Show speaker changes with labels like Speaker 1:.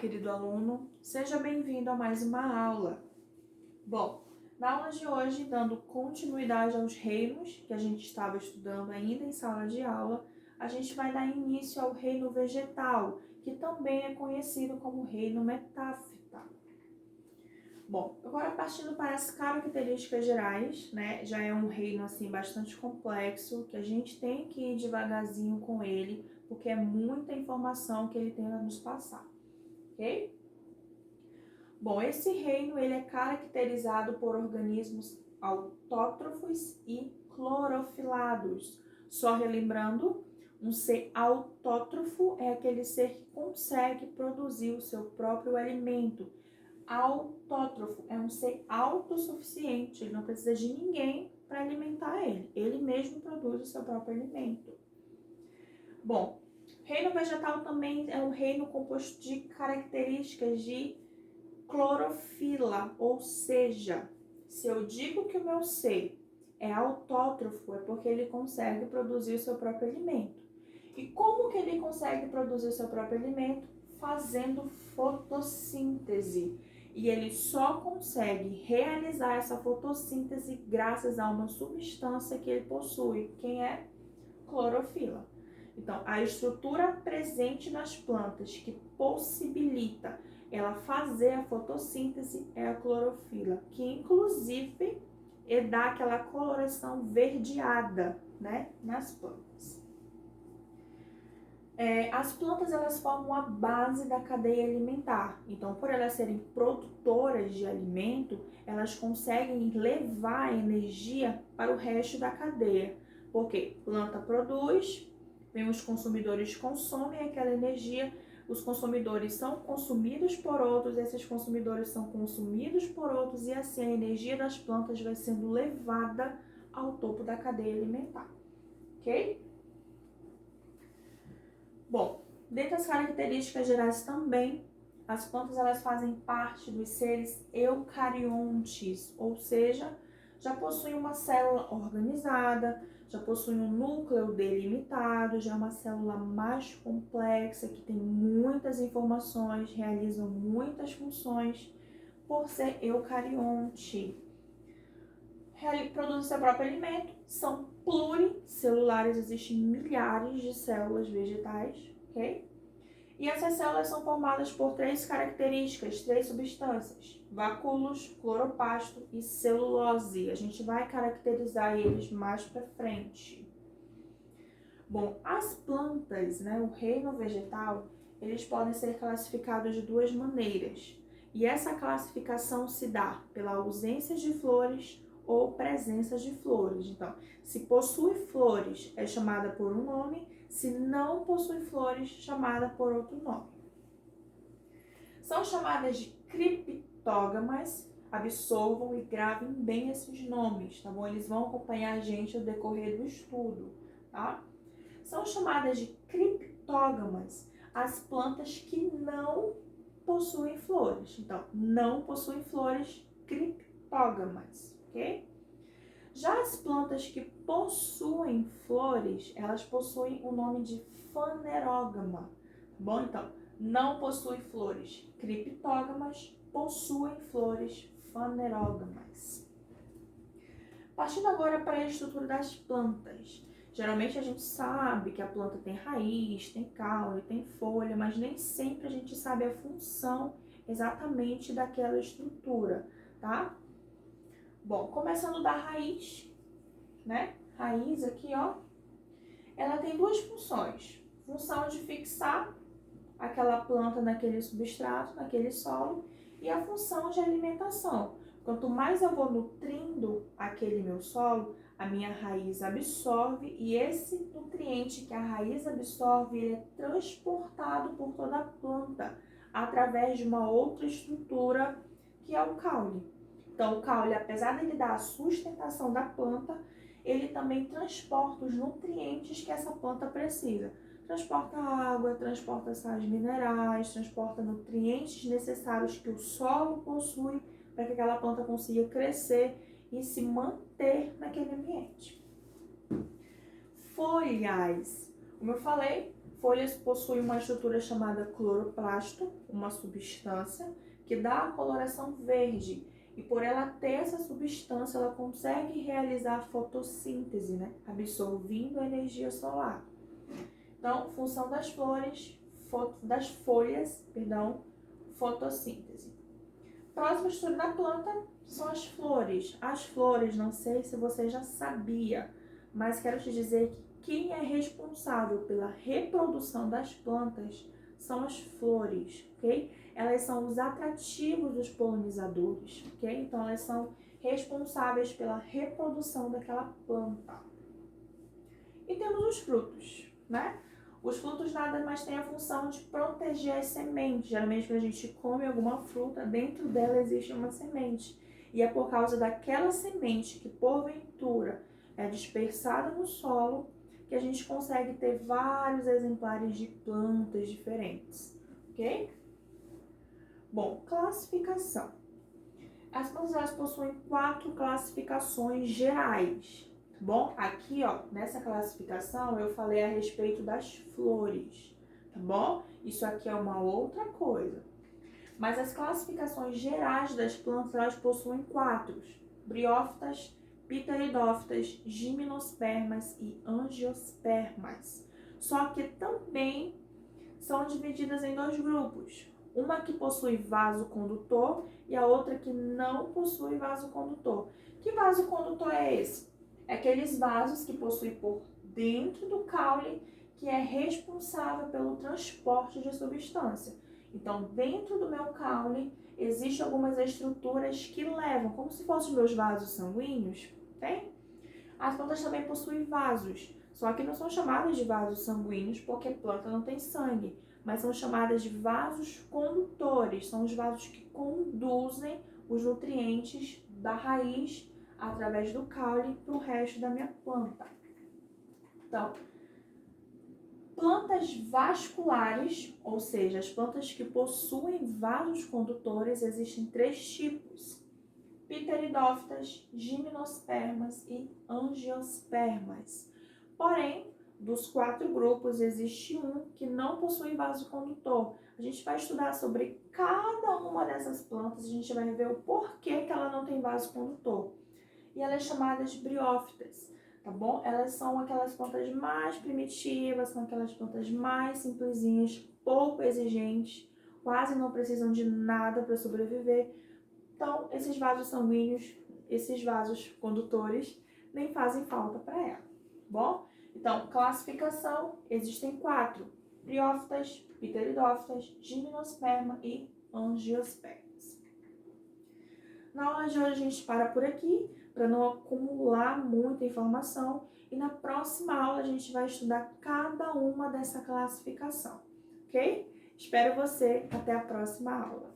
Speaker 1: querido aluno, seja bem-vindo a mais uma aula. Bom, na aula de hoje, dando continuidade aos reinos que a gente estava estudando ainda em sala de aula, a gente vai dar início ao reino vegetal, que também é conhecido como reino metáfita. Bom, agora partindo para as características gerais, né, já é um reino assim bastante complexo, que a gente tem que ir devagarzinho com ele, porque é muita informação que ele tem a nos passar. Ok? Bom, esse reino ele é caracterizado por organismos autótrofos e clorofilados. Só relembrando, um ser autótrofo é aquele ser que consegue produzir o seu próprio alimento. Autótrofo é um ser autossuficiente, ele não precisa de ninguém para alimentar ele. Ele mesmo produz o seu próprio alimento. Bom, reino vegetal também é um reino composto de características de clorofila, ou seja, se eu digo que o meu ser é autótrofo, é porque ele consegue produzir o seu próprio alimento. E como que ele consegue produzir o seu próprio alimento? Fazendo fotossíntese. E ele só consegue realizar essa fotossíntese graças a uma substância que ele possui. Quem é? Clorofila. Então, a estrutura presente nas plantas que possibilita ela fazer a fotossíntese é a clorofila, que inclusive dá aquela coloração verdeada, né, nas plantas. As plantas elas formam a base da cadeia alimentar. Então, por elas serem produtoras de alimento, elas conseguem levar a energia para o resto da cadeia. Porque planta produz, vem os consumidores consomem aquela energia, os consumidores são consumidos por outros, esses consumidores são consumidos por outros e assim a energia das plantas vai sendo levada ao topo da cadeia alimentar, ok? Bom, dentre as características gerais também, as plantas elas fazem parte dos seres eucariontes, ou seja, já possuem uma célula organizada, já possuem um núcleo delimitado, já é uma célula mais complexa, que tem muitas informações, realizam muitas funções, por ser eucarionte. Produzem seu próprio alimento, são pluricelulares, existem milhares de células vegetais, ok? E essas células são formadas por três características, três substâncias: vacúolos, cloroplasto e celulose. A gente vai caracterizar eles mais para frente. Bom, as plantas, né, o reino vegetal, eles podem ser classificados de duas maneiras. E essa classificação se dá pela ausência de flores ou presença de flores. Então, se possui flores, é chamada por um nome, se não possui flores, chamada por outro nome. São chamadas de criptógamas, absorvam e gravem bem esses nomes, tá bom? Eles vão acompanhar a gente ao decorrer do estudo, tá? São chamadas de criptógamas as plantas que não possuem flores. Então, não possuem flores, criptógamas, ok? Já as plantas que possuem flores, elas possuem o nome de fanerógama, tá bom? Então, não possui flores, criptógamas, possuem flores, fanerógamas. Partindo agora para a estrutura das plantas. Geralmente a gente sabe que a planta tem raiz, tem caule, tem folha, mas nem sempre a gente sabe a função exatamente daquela estrutura, tá? Bom, começando da raiz, né? Raiz aqui, ó. Ela tem duas funções. Função de fixar aquela planta naquele substrato, naquele solo, e a função de alimentação. Quanto mais eu vou nutrindo aquele meu solo, a minha raiz absorve e esse nutriente que a raiz absorve, ele é transportado por toda a planta através de uma outra estrutura que é o caule. Então, o caule, apesar de ele dar a sustentação da planta, ele também transporta os nutrientes que essa planta precisa. Transporta água, transporta sais minerais, transporta nutrientes necessários que o solo possui para que aquela planta consiga crescer e se manter naquele ambiente. Folhas. Como eu falei, folhas possuem uma estrutura chamada cloroplasto, uma substância que dá a coloração verde. E por ela ter essa substância, ela consegue realizar a fotossíntese, né? Absorvendo a energia solar. Então, função das folhas, fotossíntese. Próxima estrutura da planta são as flores. As flores, não sei se você já sabia, mas quero te dizer que quem é responsável pela reprodução das plantas são as flores, ok? Elas são os atrativos dos polinizadores, ok? Então, elas são responsáveis pela reprodução daquela planta. E temos os frutos, né? Os frutos nada mais têm a função de proteger as sementes. Geralmente, quando a gente come alguma fruta, dentro dela existe uma semente. E é por causa daquela semente que, porventura, é dispersada no solo, que a gente consegue ter vários exemplares de plantas diferentes, ok? Bom, classificação. As plantas elas possuem 4 classificações gerais, tá bom? Aqui, ó, nessa classificação eu falei a respeito das flores, tá bom? Isso aqui é uma outra coisa. Mas as classificações gerais das plantas elas possuem 4: briófitas, pteridófitas, gimnospermas e angiospermas. Só que também são divididas em 2 grupos. Uma que possui vaso condutor e a outra que não possui vaso condutor. Que vaso condutor é esse? É aqueles vasos que possuem por dentro do caule, que é responsável pelo transporte de substância. Então, dentro do meu caule, existem algumas estruturas que levam, como se fossem meus vasos sanguíneos, tem? As plantas também possuem vasos, só que não são chamadas de vasos sanguíneos porque a planta não tem sangue, mas são chamadas de vasos condutores, são os vasos que conduzem os nutrientes da raiz através do caule para o resto da minha planta. Então, plantas vasculares, ou seja, as plantas que possuem vasos condutores, existem 3 tipos: pteridófitas, gimnospermas e angiospermas. Porém, dos 4 grupos, existe um que não possui vaso condutor. A gente vai estudar sobre cada uma dessas plantas, a gente vai ver o porquê que ela não tem vaso condutor. E ela é chamada de briófitas, tá bom? Elas são aquelas plantas mais primitivas, são aquelas plantas mais simplesinhas, pouco exigentes, quase não precisam de nada para sobreviver. Então, esses vasos sanguíneos, esses vasos condutores, nem fazem falta para ela, bom? Então, classificação, existem 4: briófitas, pteridófitas, gimnosperma e angiospermas. Na aula de hoje a gente para por aqui, para não acumular muita informação, e na próxima aula a gente vai estudar cada uma dessa classificação, ok? Espero você até a próxima aula.